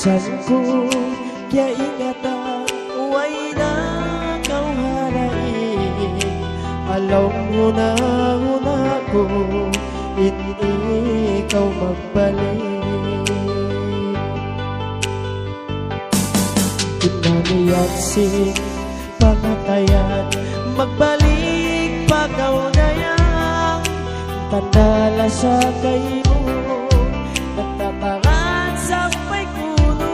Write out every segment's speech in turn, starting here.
Bisan ko kaya ingatan, huwag na kau harain. Alam mo na ko, hindi ikaw magbalik. Inaniyak sing pangatayan, magbalik pagaw na yan. Tandala sa kayo, nagtataran sa may kuno.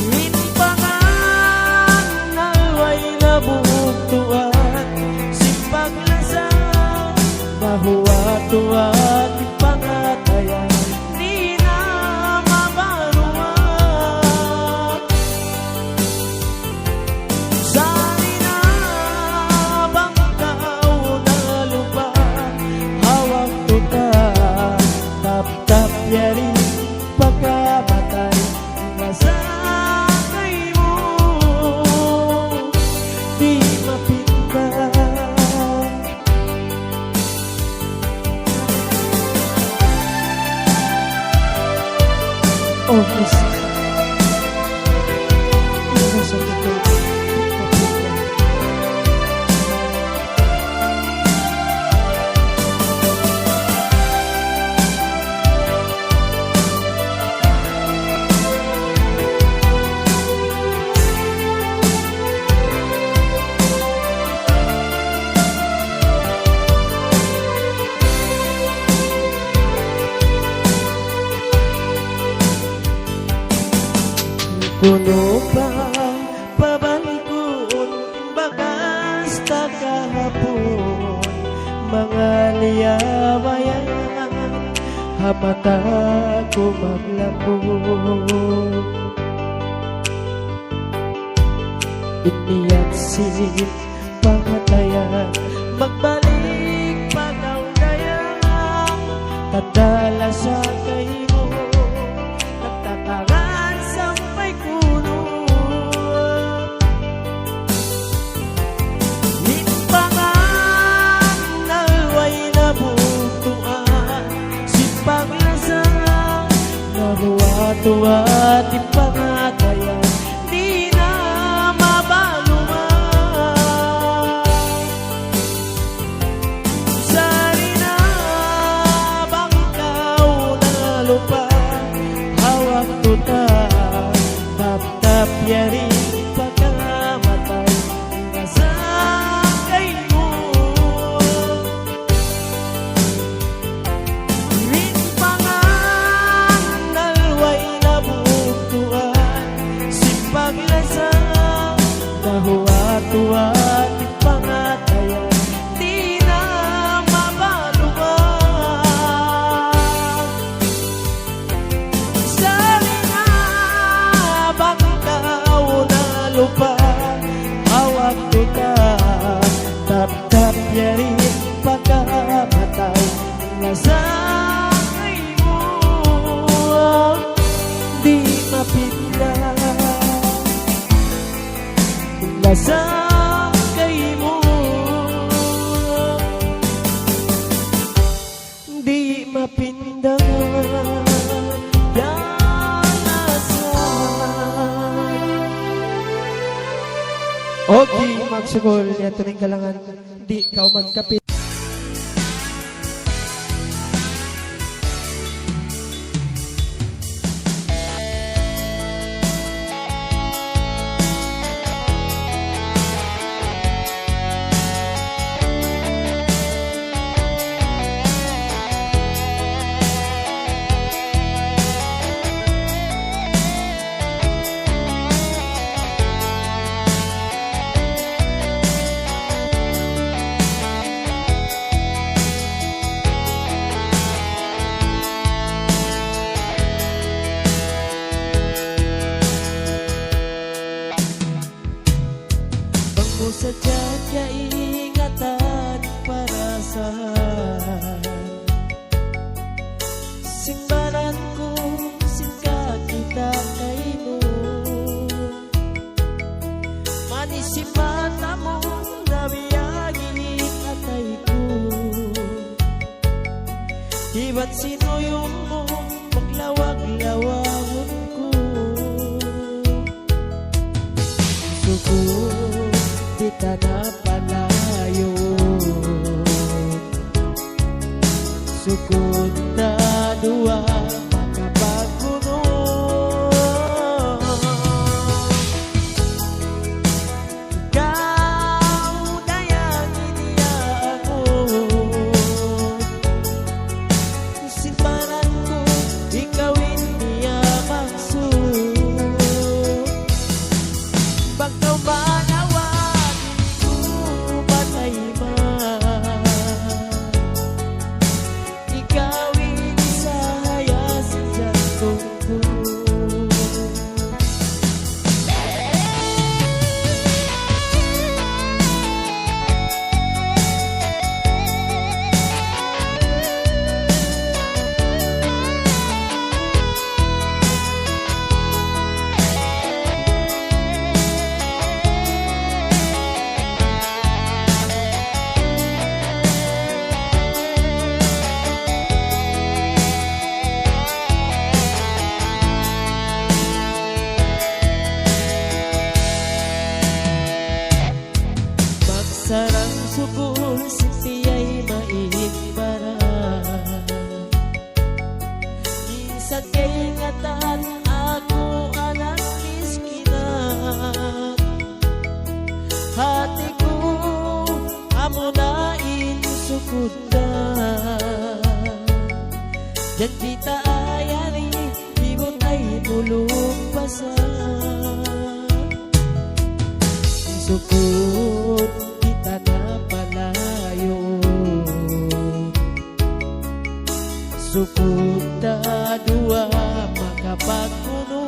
Minpangan na way nabugtuan, simpag lasang mahuwa-tuan. Pangatayan, di na mabaruan. Sari na bangkaw na lupa, hawak tuta, tap-tap yari pagkamatay. Nasakay mo, di mapinta. Oh, yes. Nasa ito, mapinta. Puno pa pabalikon, basta kahapon. Mga liyawayan, hamata ko maglambon. Iniyak sing pangatayan, magbalik pagaw na yan. Tadala sa kayo, nagtataran sa may kuno. Minpangan na way nabugtuan, simpag lasang nahuwa-tuwa. Di pangatayan, di na mabaluan. Sari na bangkaw na lupa, hawak tuta, tap-tap yari pagkamatay. Nasakay mo, minpangan na way nabugtuan, simpag lasang nahuwa-tuwa. Di pangatayan, di na mabaluan. Sari na bangkaw na lupa, hawak tuta, tap-tap yari pagkamatay. Nasakay mo, di mapinda. Nasakay mo, di mapinda. Okay, magsugol niya tuning kalangan, di kau magkapit. Sadya kaingatan para sa simbaran ko, singka kita kayo. Manis si mata mo, nabiyagi atay ko. Iba't sino yung mo sa kaingatan ako alas miskinat. Hati ko amo na insukudda. Janji ta ayari di mo tayo bulong basa. Sukud kita na palayo. Sukud ta dua makapagpuno.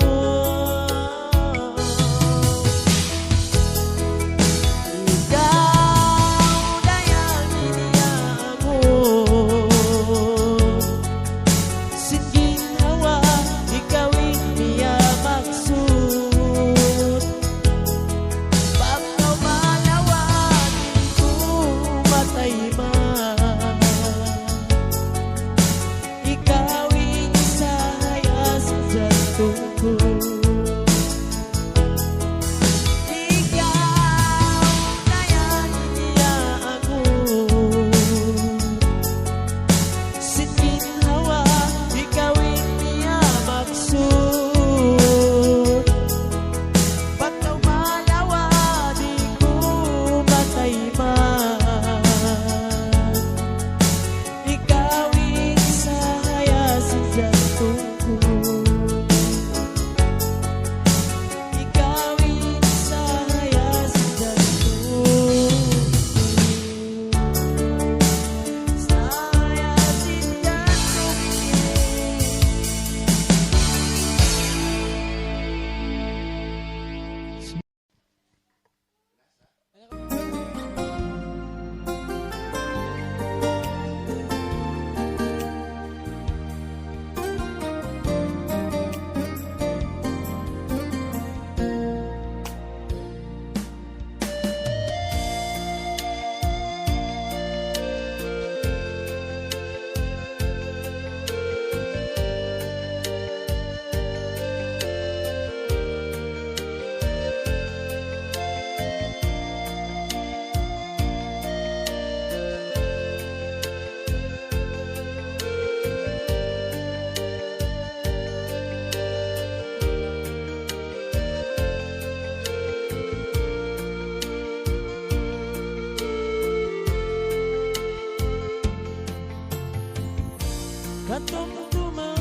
Katumtuman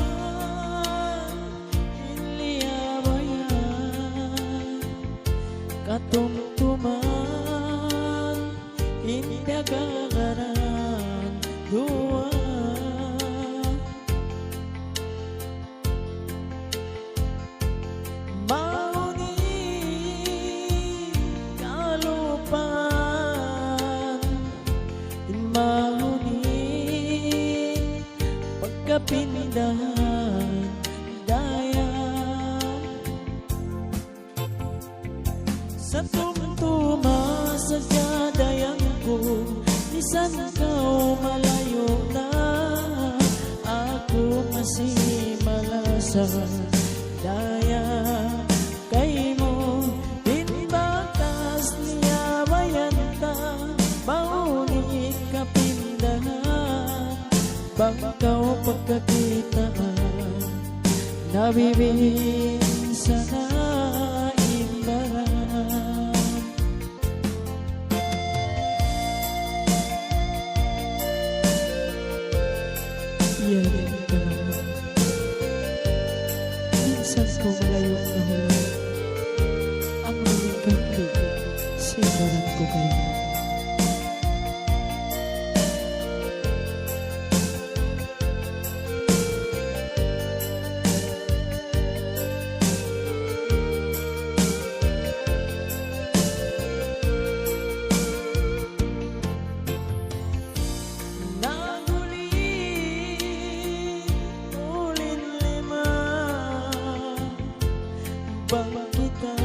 inliabayan, katumtuman indagaran dua. Mauni kalupan, mauni pagkapindahan daya. Sa tumtuma sa dayang ko, nisan kau malayo na. Ako masih malasa daya kay mo. Dinbatas niya bayanta, mauni kapindahan. Bangkaw pagkakitaan, nabibin sa naimbaran. Yan ka, minsan ko malayong nahulog. Ang aming kambing, sinaran ko kayo. Bang kita,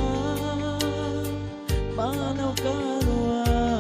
panaw karuan.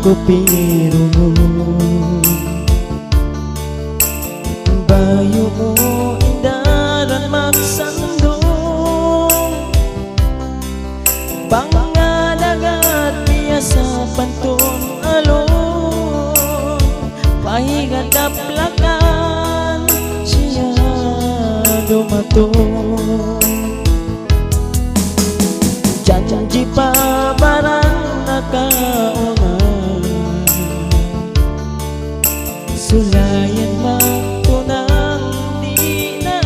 tupiro bayo mo indaran magsandong pangalagat niya sa panton along pahingat kaplakan siya dumatong janji pa barang nakaungan sulayan magtunang di na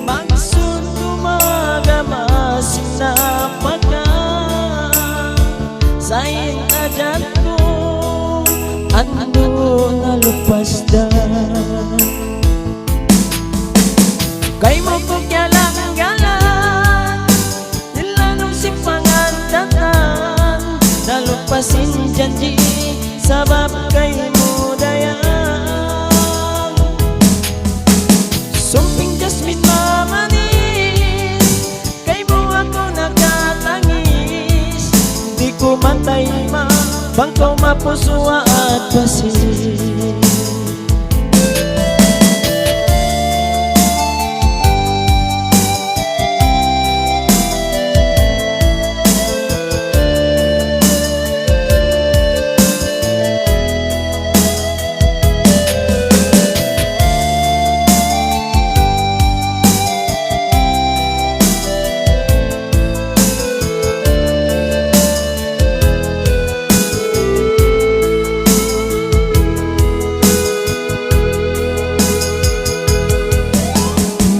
magsud gumagamasin na pagka sa inadyan ko ando nalupas da kay mo ko kyalang galang ilanong simpangan datan nalupasin janji sabab kay mo dayang sumping jasmin mamanis kay mo ako nagkatangis di ko matay ma bangko mapuswa at basis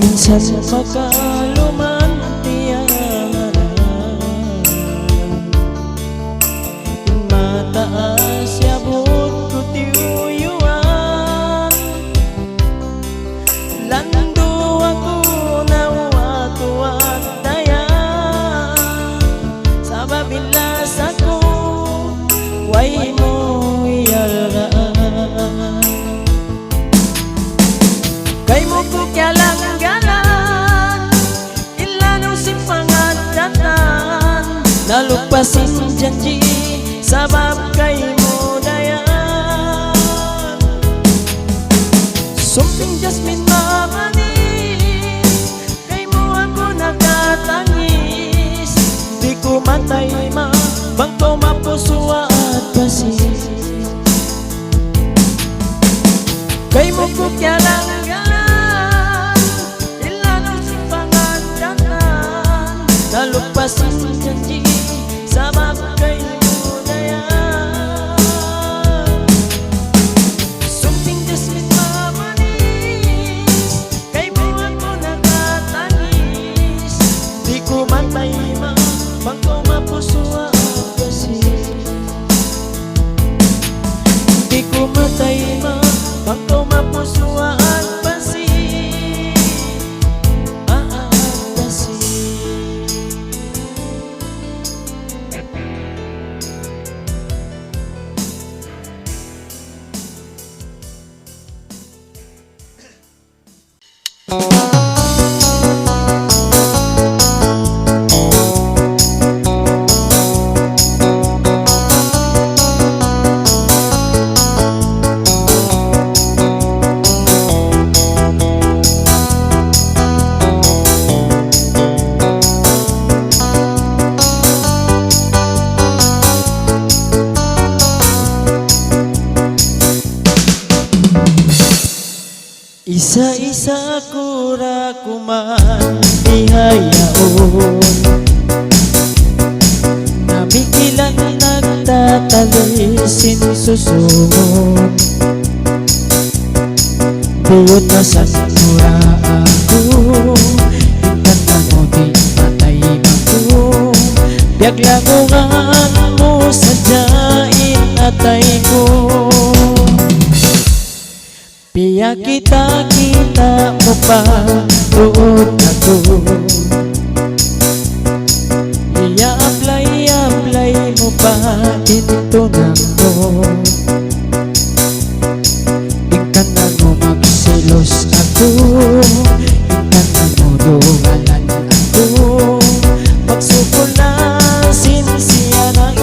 minsan makaluman tiyaran mataas yabot ko tiyuyuan lando ako nawato at dayan sa babilas ako way mo iyalraan kay mo ko kyalang nalupasin janji sabab kay mo dayan sumping jasmin mamanis kay mo ako nakatangis di ko matay ma bangko mapuswa at basis kay mo ko kyalang galang ilanong simpangan datan nalupasin janji sabab kay mo dayan sumping jasmin mamanis kay mo ako nakatangis di ko matay ma bangko mapuswa at basis di ko matay ma bangko mapuswa at basis isa-isa kura kuman ihayaon nabikilan nagtatalisin susungon biyot na sa kura ako hintan na mo di matay ako biag lagungan mo sadyain atay ko piya kita mo pa doon ako i-apply mo pa dito na mo ingkan na mo magselos ako ingkan na mo doalan ako pagsukol na sinsiya na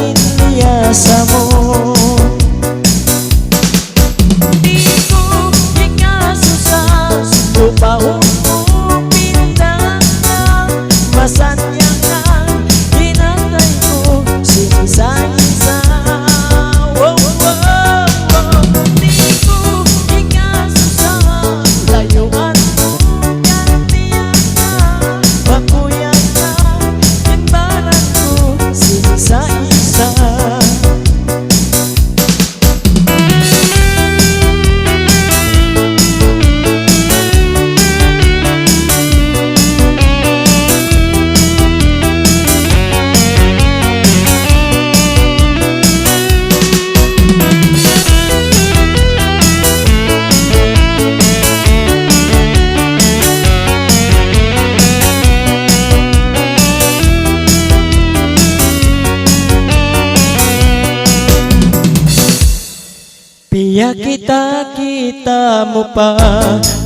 mo pa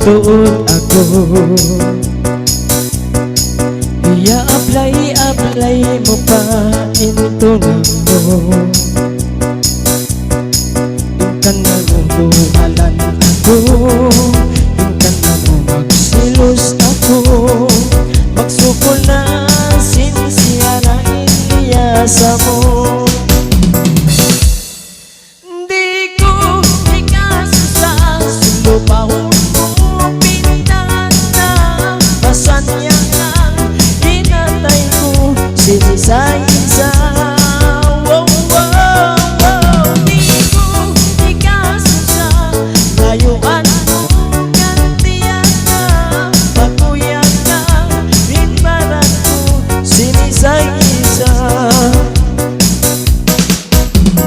tuod ako. Apply mo pa ito lang mo. Yung ka na mo duhalan ako, yung ka na mo magsilos ako, magsukol na sinsiya na iniyasa mo. Di ko ikasusa, sulupahon mo pintahan na, masanya na hinatay ko sinisa-isa. Wow, wow, wow. Di ko ikasusa, layuan mo gantiyan na, pagkuyak na hinbaran ko sinisa-isa.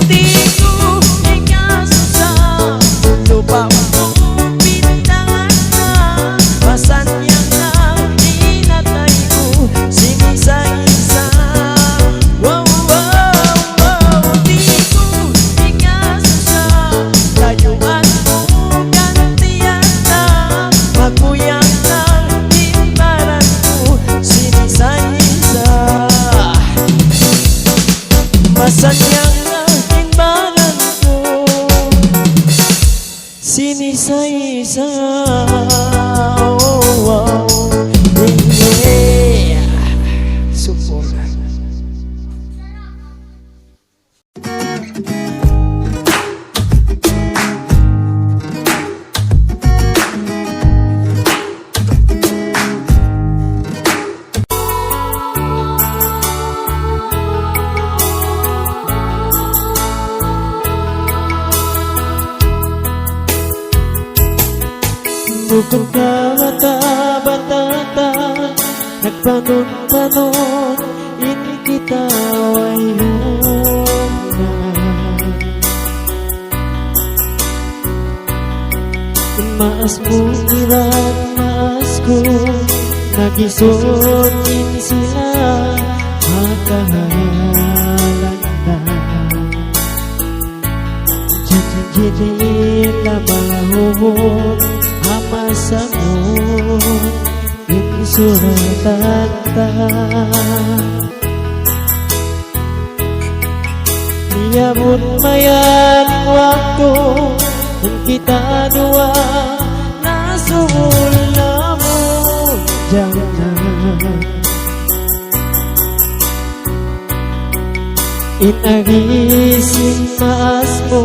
Di ko ikasusa, lupa mo pintahan na, masanya na hinatay ko sinisa-isa. Wow, wow, wow. Di ko ikasusa, layuan mo gantiyan na, magkuyak na hinbaran ko sinisa-isa. Masanyang hinbaran ko sinisa-isa. Oh, wow. Yeah. Support. Bukod ka bata-bata, nagpanon-panon, ini kita wayong na. Maas mo ilan, maas ko, nagisonin sila, makahalan na. Jijin lamahon, amasa mo, insuratan ta. Niyabot mayan waktu, kung kita dua, nasungul mo, jangan. Inagisin maas mo,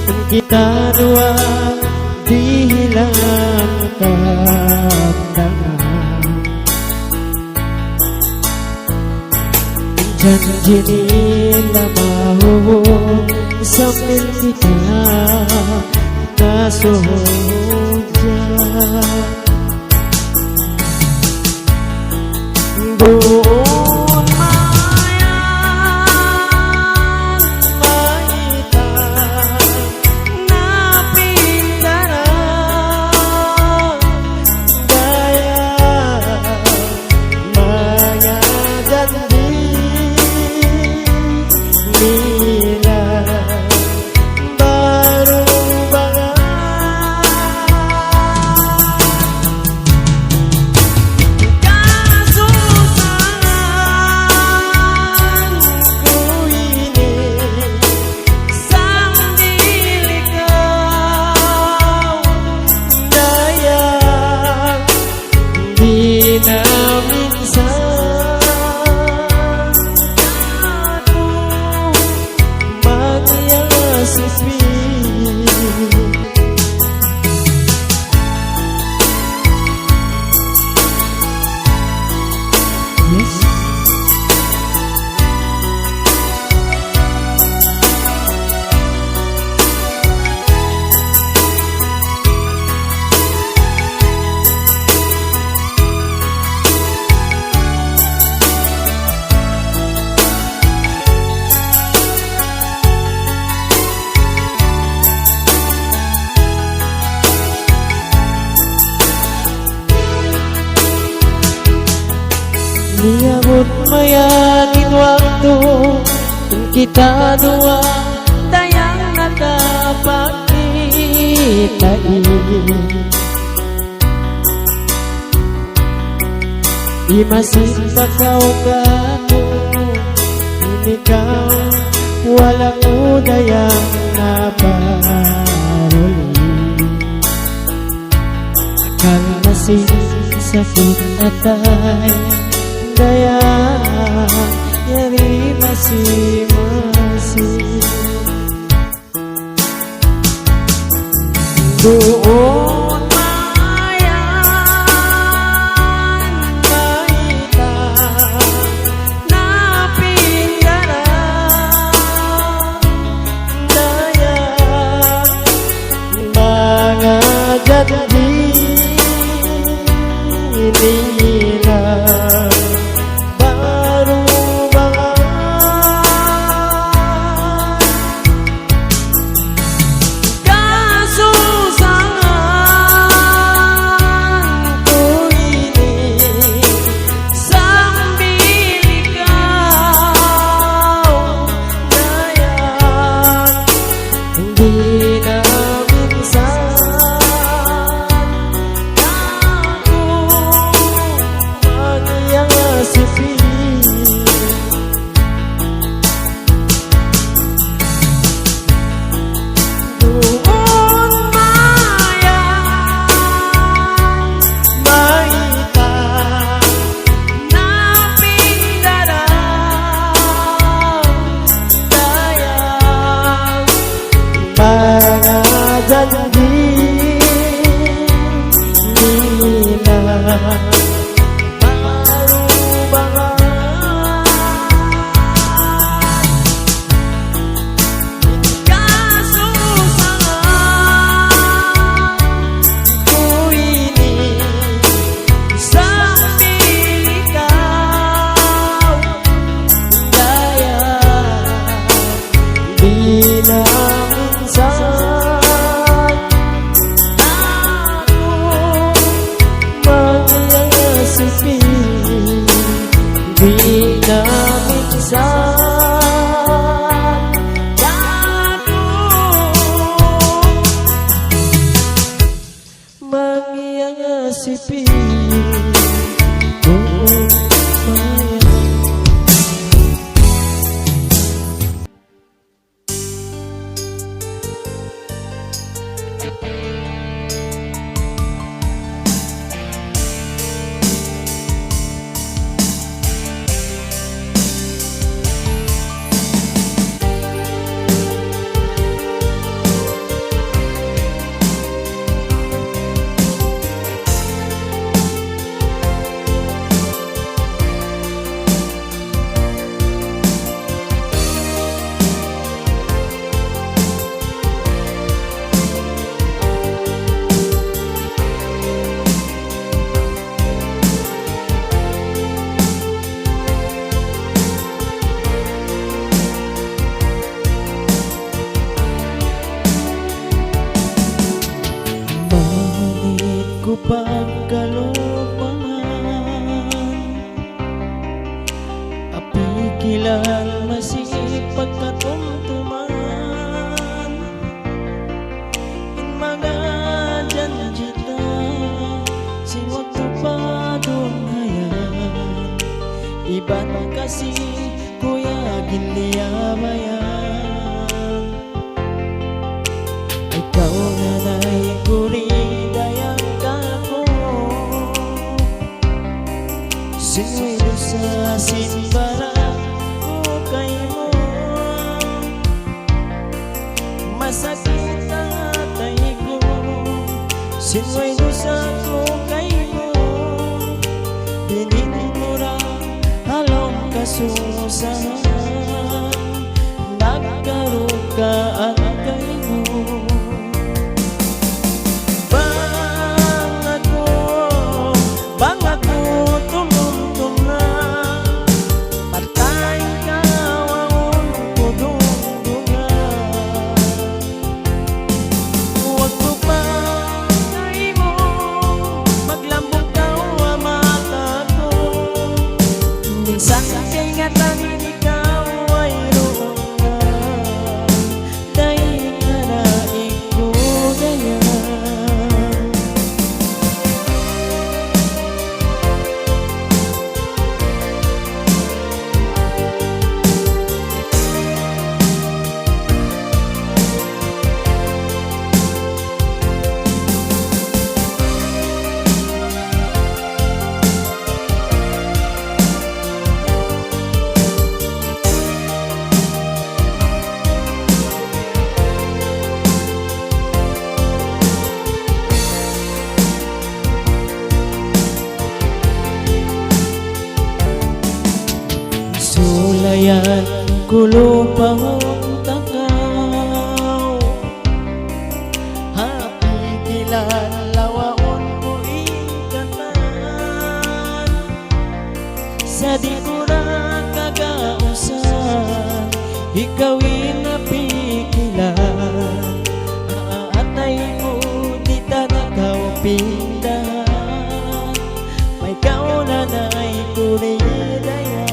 kung kita dua, dihilang kamdangan. Janjinin lamahon, sambil kita nasuhujan. Doon mayan, maita, napindaran, daya, maya janji, nila, baru bangan. Kasusahan ko ini, sambil ikaw dayang, di na minsan ako magyasipi. Yes. Niyabot mayanin waktu, kung kita dua, dayang nakapagdi. itai Imasin pagkaw ka ko Ikaw wala ko dayang naparuli Akal masin sakit atay Daya yari masing-masing Doon mayan maita napindaran Daya mga janji nila baru bangan kasusahan ko ini sambil ikaw daya hindi na minsan Apikilan masipag katumtuman In mga janjita Siwag tupadong hayan Iban kasi kuya giliyabayan Ikaw na na'y kuridayang kako Sinuelo sa simbara ukay mo Masakit ang atay ko Sinuelo sa ukay mo Dininura halong kasusahan Nagkaroon ka at kay mo Minsan kay nga tangin Dayan kulo pahong takaw Happy kilalawaon ko ikatan Sa di ko na kagausan Ikawin na pikilan Aatay mo di tanakaw pindahan May kaunan ay kuridayan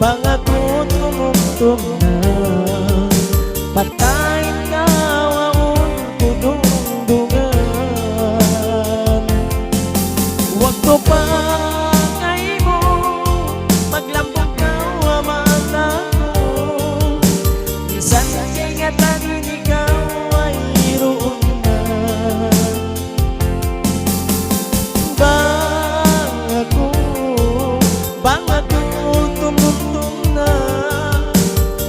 Bang ako tumugtog na Patay na waon kudungdungan Huwag ko pa kay mo Maglambok ka waman ako Minsan sa ingatan ikaw ay roon na Bang ako tumugtog na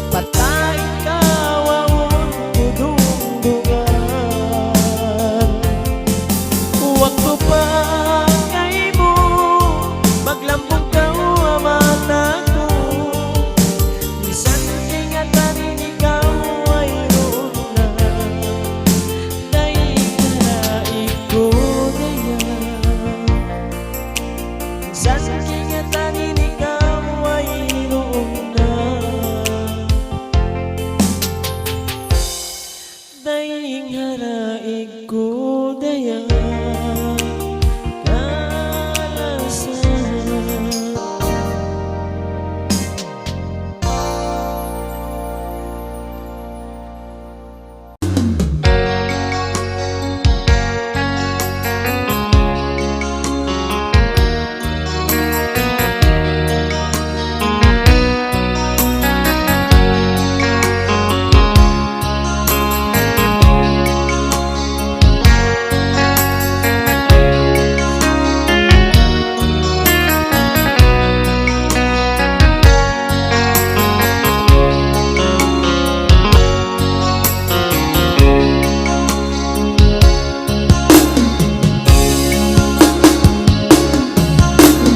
Patay ka waon kudungdungan Huwag ko pa kay mo Maglambok ka waman ako Minsan ingatan ikaw ay roon na Dahil karaig ko dayan Minsan ingatan ikaw ay roon na Dahil karaig ko dayan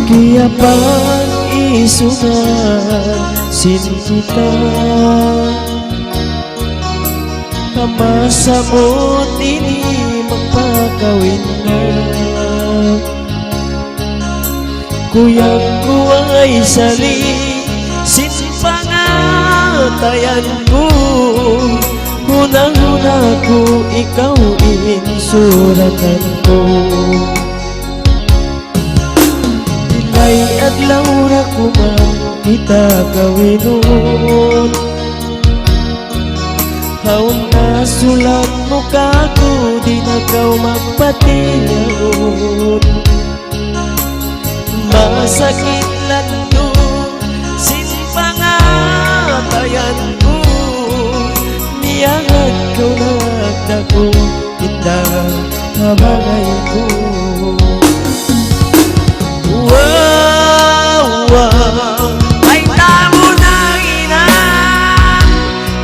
Kaya pag-isunan sinita Kamasa mo dini magpakawin na Kuyang ko ay sali Sinpangatayan ko Unang-una ko ikaw insuratan ko Ay adlaw na kumang kita kawinon Haon na sulat mo kako Di na kaw magpatiyaon Masakit lang to Sinpangatayan ko Niyangag ko nagdako Kita kabagay ko Ay tamo na ina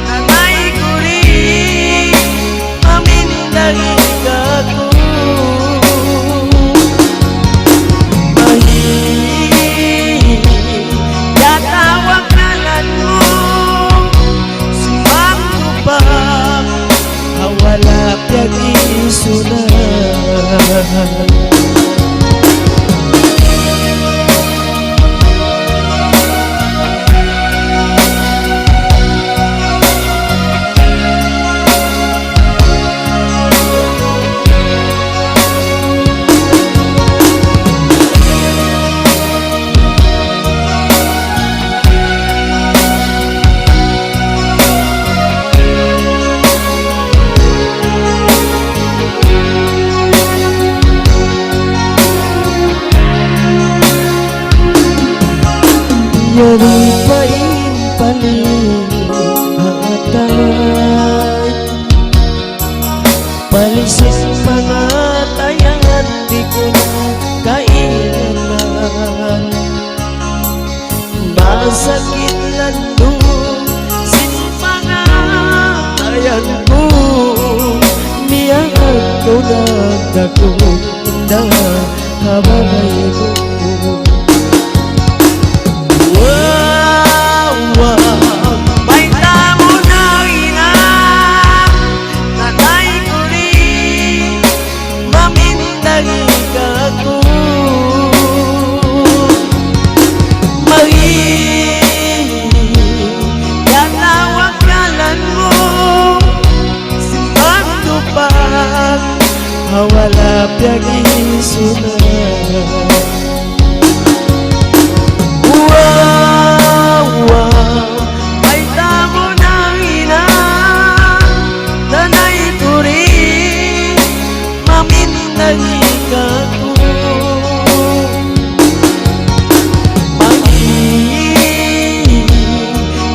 Nanay ko rin Mamindagin ka ko Yatawag nalan mo Sumang ko pa Hawala piyag isunan Yari pain paling atay Palisis mga tayan Di ko na kainan Masakit lalo Sin mga tayan ko Niyang ko nagdako Na habang piag-isuna. Wow, ay tamo na ina, nanay ko rin, mamintagi ka ko.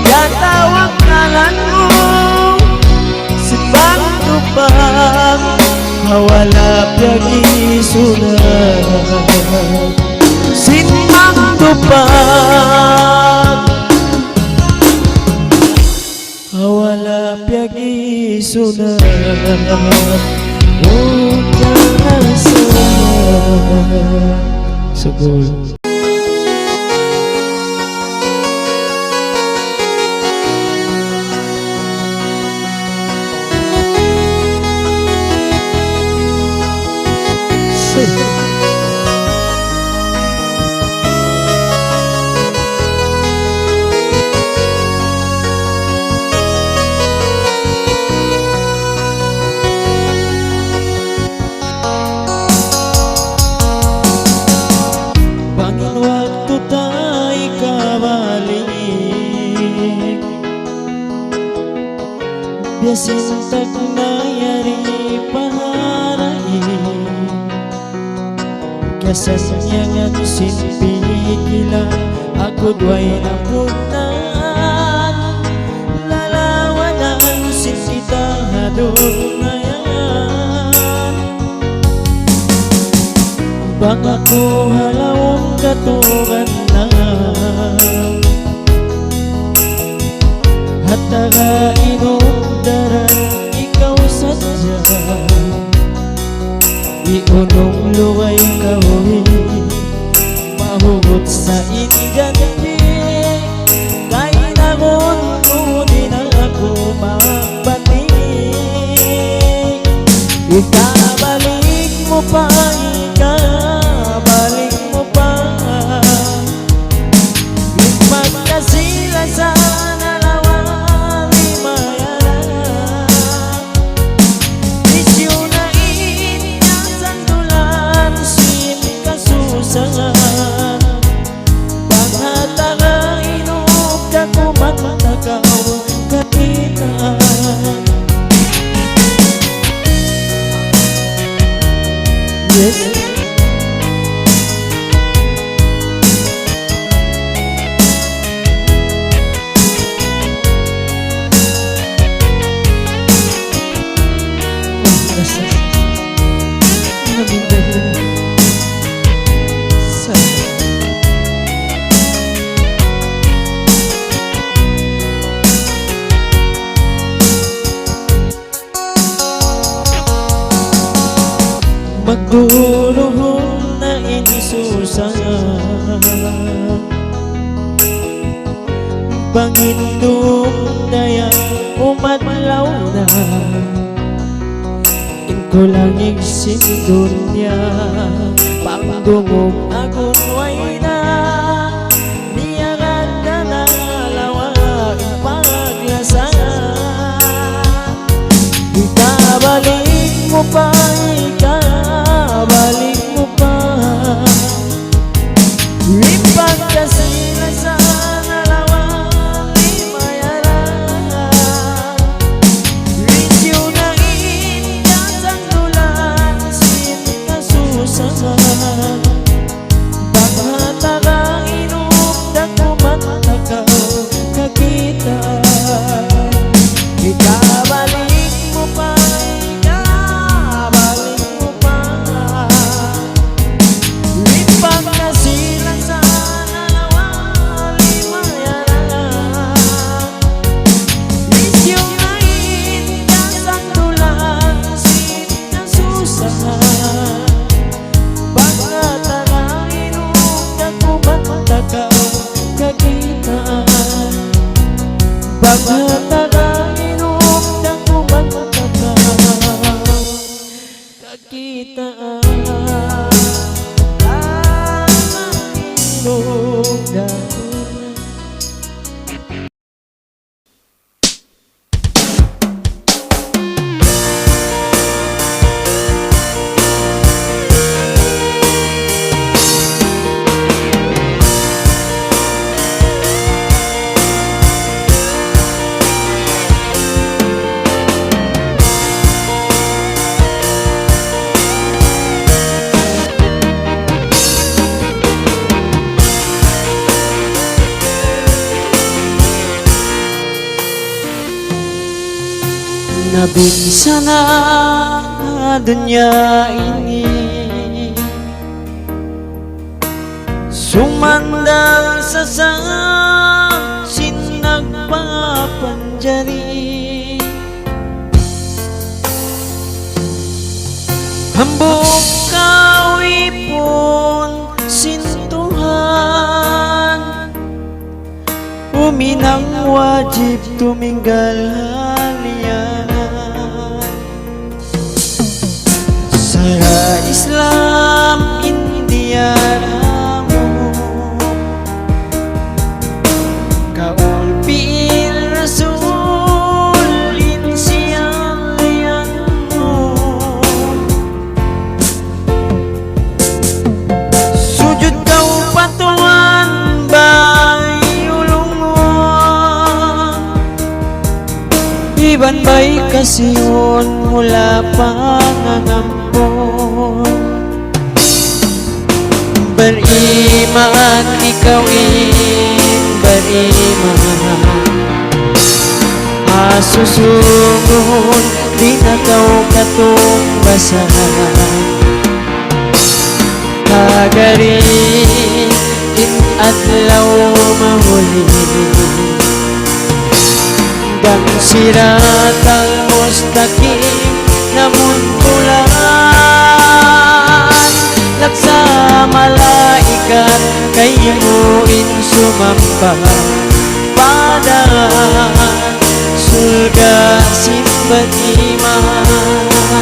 Yatawag kalan mo, si pagtupang, hawala piag-isuna. Sinmang tupag, hawala piag-isuna. Huwag kang nasa sugol. Bangin waktu tay kabalik, biasin tak nayari paharai, kasasnya ngasin pikila aku duay na punan, lalawanan sin kita hadunayan. Bang ako halawang katungan na, hataga inundaran ikaw sadya, iunong luway kahoy, mahugot sa ingganti, kay nagungunin ako magbati. Ikabalik mo pa, ikabalik mo pa, ipagkasila sa nalawa limayanan. Isyo na inyang sandulan, sin kasusahan, panghataga inog ka kumatagaw kakitaan. Yes. Magduruhon na insusa, Panginoon daya umadlaw na, inko lang igsindon niya, pangdungog agon way na, niyagan na nalawa ipaglasan. Ikabalik mo pa, ikabalik mo pa, ipagkasila sa nalawang limayaran. Risyo na inyang sandulan, sin kasusahan, paghataga inugdag kumatagaw kakita. Ikabalik mo pa, ikabalik mo pa, ipagkasilan sa nalawang limayaran. Isyo na inyang sandulan, sin kasusahan, paghataga inugdag kumatagaw kakitaan. Paghataga inugdag kumatagaw kakitaan. Inugdag. Din sana dunya ini sumandal sa sinagpapanjari hambog kawipon sintuhan uminang wajib tuminggal halian Sara Islam India ramo kaul piil rasul insiyan liyan mo sujud kau patuan bay ulungon iban bay kasiyon mula pangangampon beriman beriman asusungon di na kau katong basahan kagari in adlaw mahuli dan siratal mustaqim namun bulan laksa malaikat kayuin sumamba pada surga simpan iman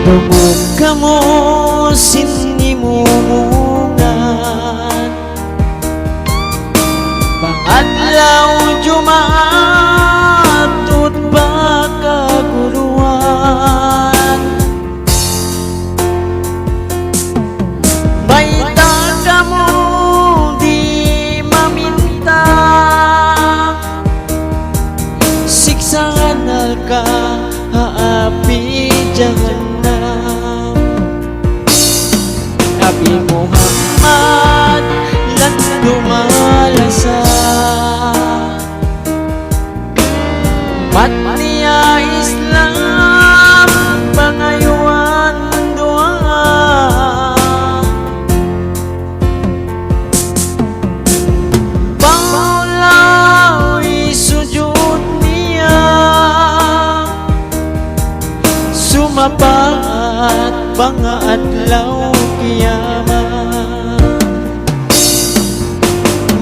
Tunggu kamu sini mumungan Pangadlaw Jumaat Tut pakaguruan Baita kamu di maminta Siksaan alka haapi jangan Nabi Muhammad lan dumalasa Patnia Islam pangayuan doa Paulawi sujud niya Sumapat pangadlaw kiamat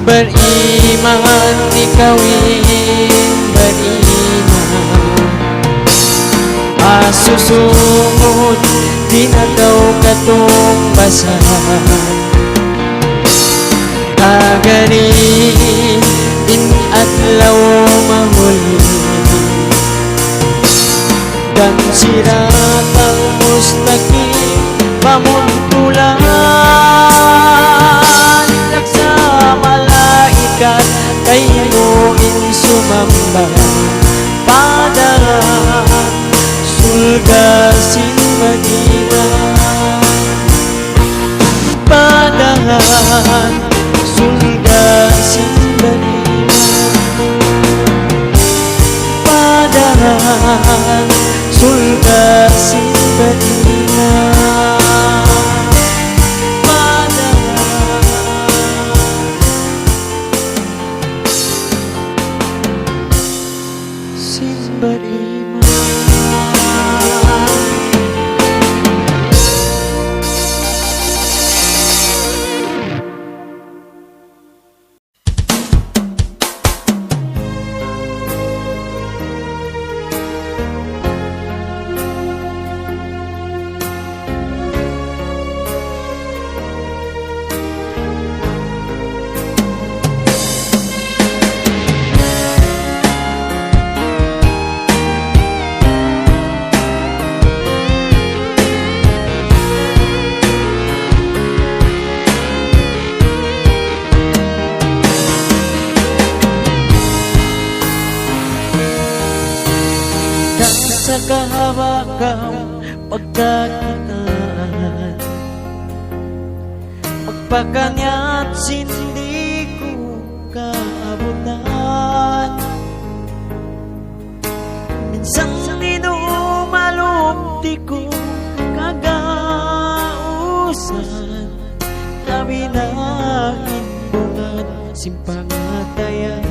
Beriman ikawin beriman Asusumod di na daw katong basahan Agari in adlaw mahuli Dan siratal mustaqim pamuntulan Laksa malaikat kayuin sumamba Pada surga simbanina Pada surga simbanina Pada surga simbanina Pada simbanina nagkahabakang pagkakitaan. Magpakanya't sindi ko kaabutan. Minsan inumalong di ko kagausan. Kami na inbungan simpangatayan.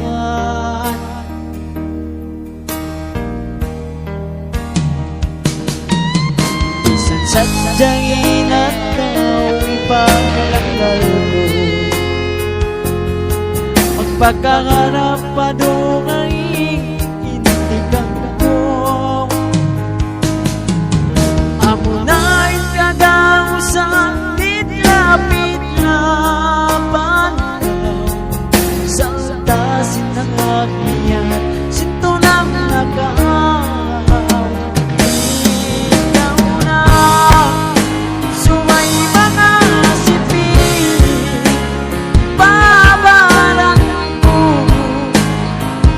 Minsan sadyang inataw ipagkalakal ko. Magpakaharap pa doon ay initigan ko. Amo na ikagausan lapit laban sa tasin ng akyat, sinto ng nagaw. Ikaw na sumay mga sipin, babaran ko,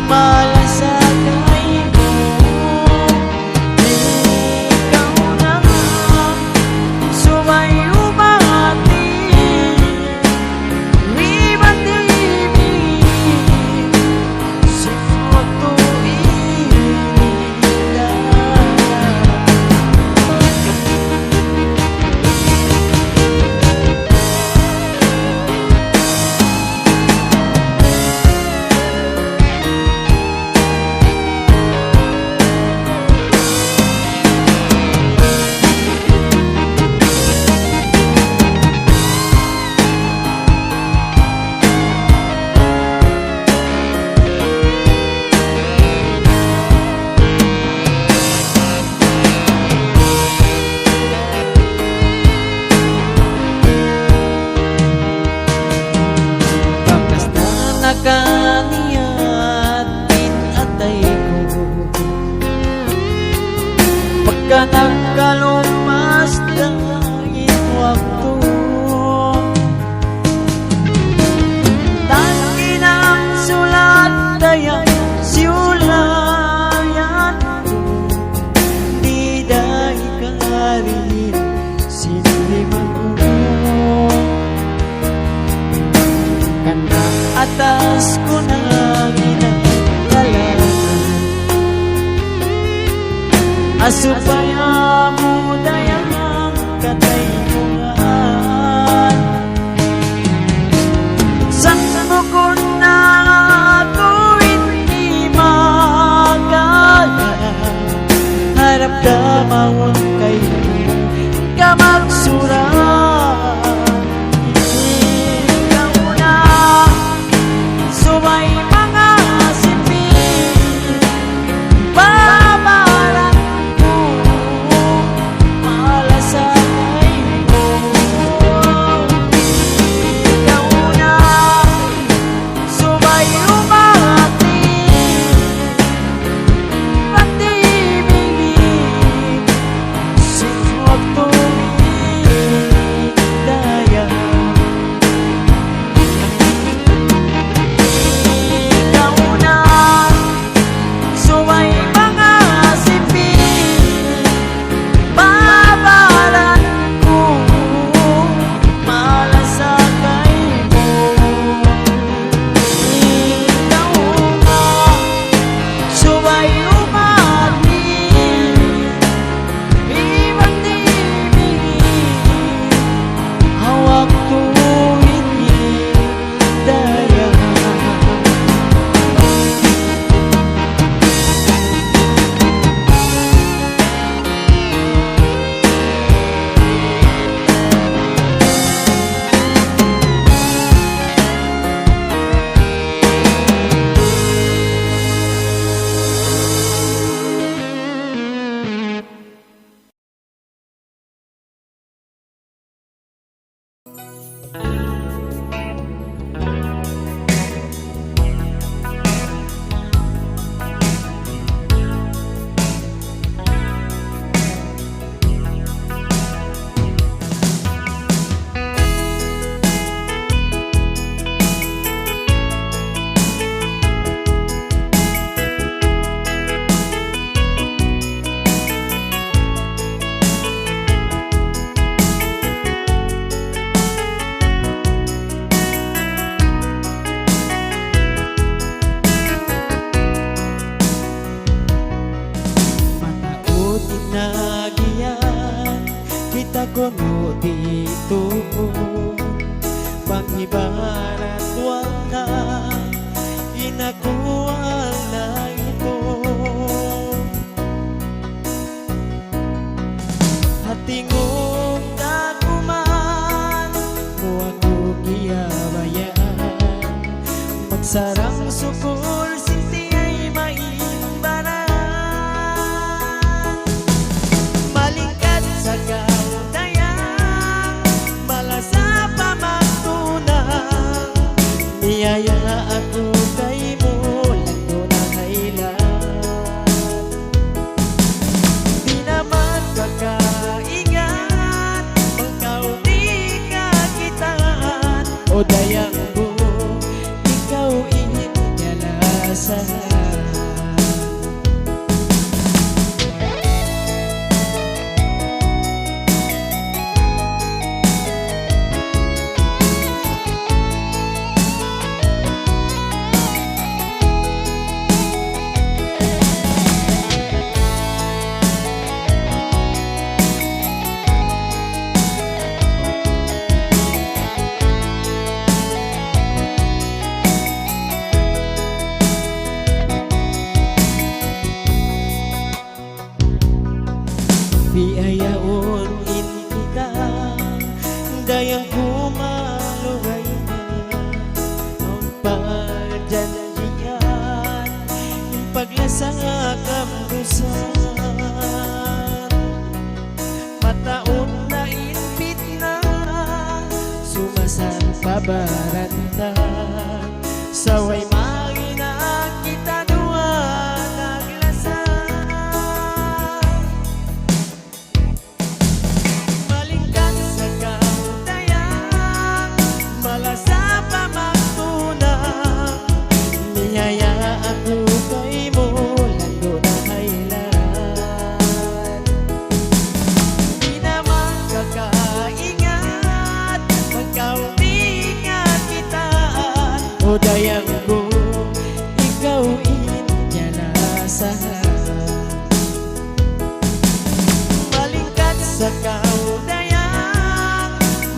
malasagay ko. Ikaw na sumay nakaniyan atay ko. Pagka nagkalumas dahil wakto, tangin ang sulat dayan siulayan ko. Di dahil karin siniliman ko. Kanda atas ko na ginagalan, asupaya mo dayang katayuan. Saan mo ko na ako hindi magaya, harap damang kayo ka magsurat. Sumay mga sipin, babaran ko, sa kamdusan. Mataon na inpit na sumasan pabaranta, saway magina kita dua naglasan. Malingkat sa kautayan, malasa pa magtunang, niyaya ako kay mo lalo na kailan. Di naman kakaingat pagkauntingat kitaan, o dayang ko ikaw inyalasahan. Malingkat sa kaudayang,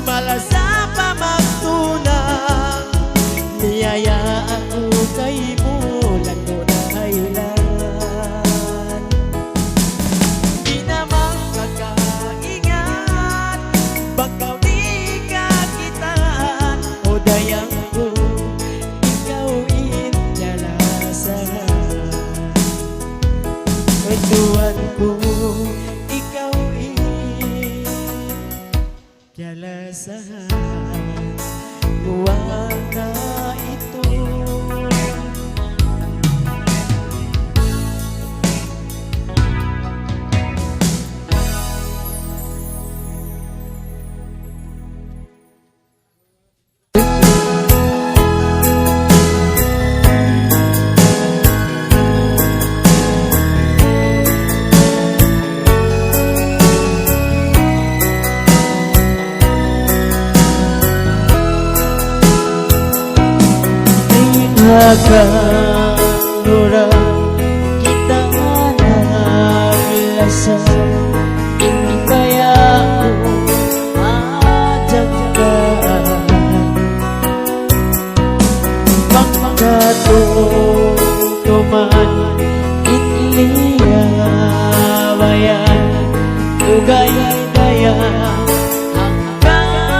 malasa pa magtunang, niyaya ako kay mo lalo na kailan. Di naman kakaingat bakaw di ka kitaan, o dayang ko ikaw inyalasahan. Kwentuhan ko ikaw inyalasahan. Buwan na ito. Hagandurang kita naglasan, hindi kaya ako madagdagan. Pagkatutuman inliyabayan, tugay-gaya ang kagaran.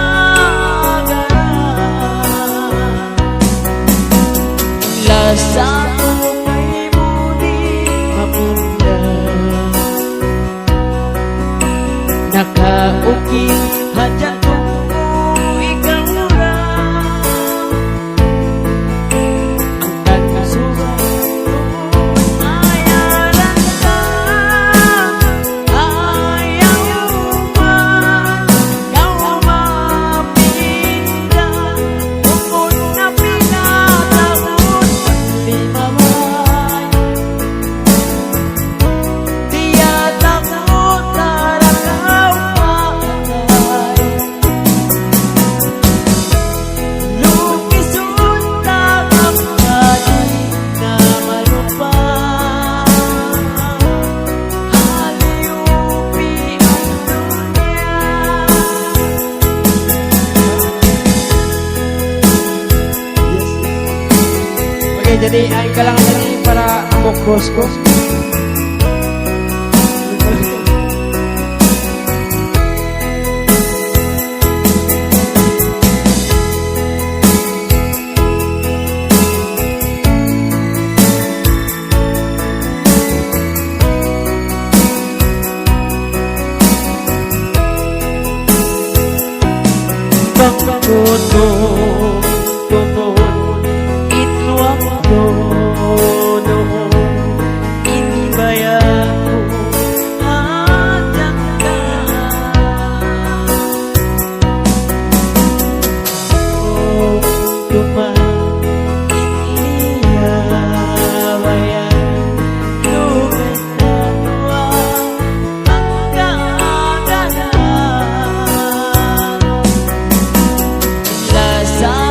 Lasa ko kay mo di mapundan, nakaukit hadya ko ikaw ra. Ang kagasuhan ko ayaran ka, ayaw man ikaw mapinda. Bukod na pinatawon di mamay, tiyatak mo tarakaw paanay. Lukisun takap kadi na malupay, aliupi ang dunya. Okay, jadi ay kalangan na lang para amok boss ko. Pagkutong-tungon itluwang noon, inibayan ko hadanggan. Tuman iniyabayan, lumet na tuwa ang kaganan. Lasa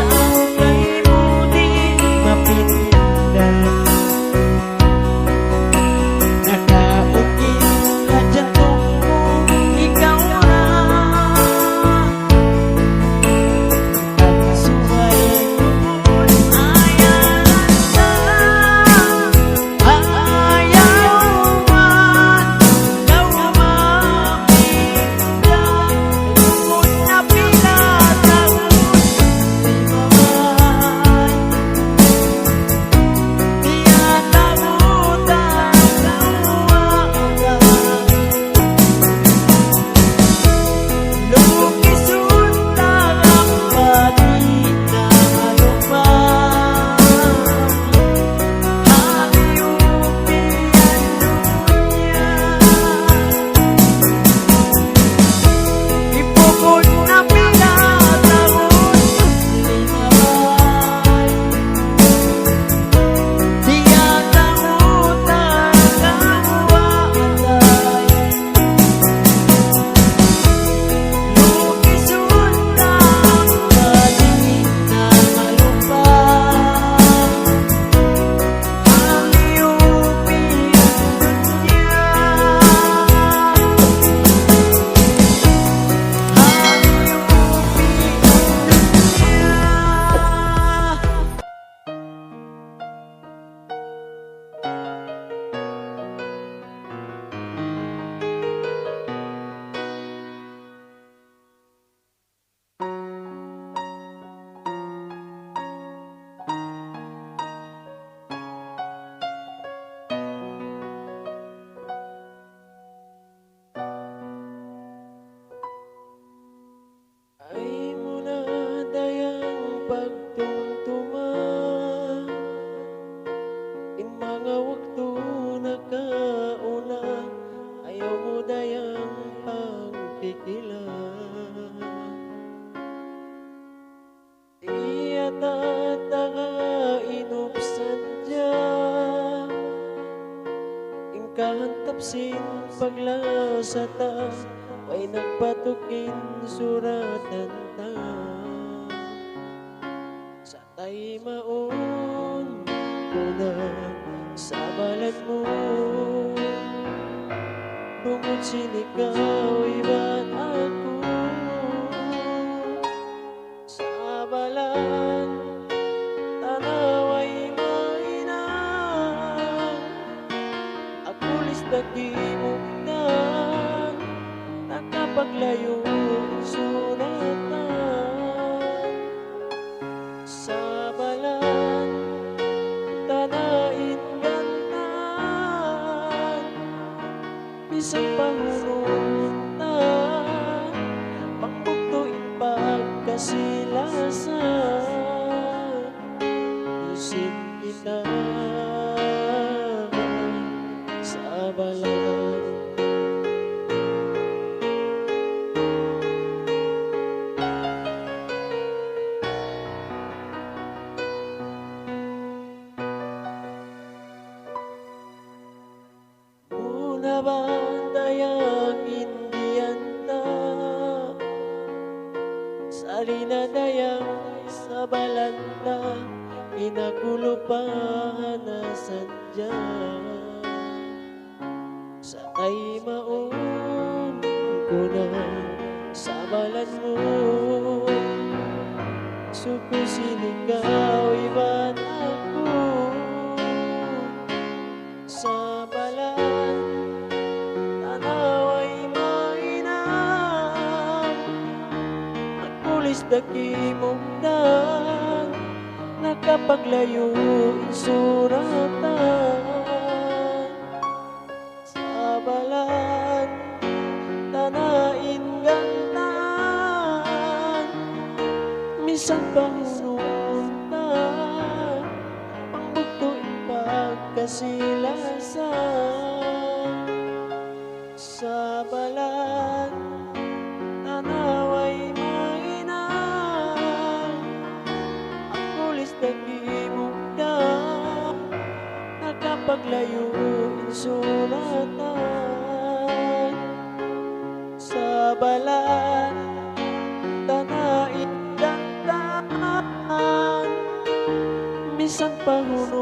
dayang pagpikilan. Iyata nga inupsan dya, ingkahantapsin paglasata, ay nagpatukin suratan ta. Sa tay maun ko na sa balat mo, bungod sinikaw iba't ako. Sa balat tanaway mainang, akulis nagimog na nakapaglayo suratan. Sa balat tanain gantan, bisang pahulong na pagpugtuin pagkasilasan. Isip kita sa balat. Una ba dayang Indian ta, salina dayang sa balanta, inagulo pa na sadya. Sa tay maun ko na sa balat mo, suko sinigaw iba't ako. Sa balat tanaway mainang, akulis dakimog na nakapaglayo insuratan. Sa balat tanain gantan, minsan pahunong na pangbugtuin pagkasilasan. Sa balat tanaway mainang, akulis nagimog na nakapaglayo insuratan. Sa balat tanain gantan, minsan pahunong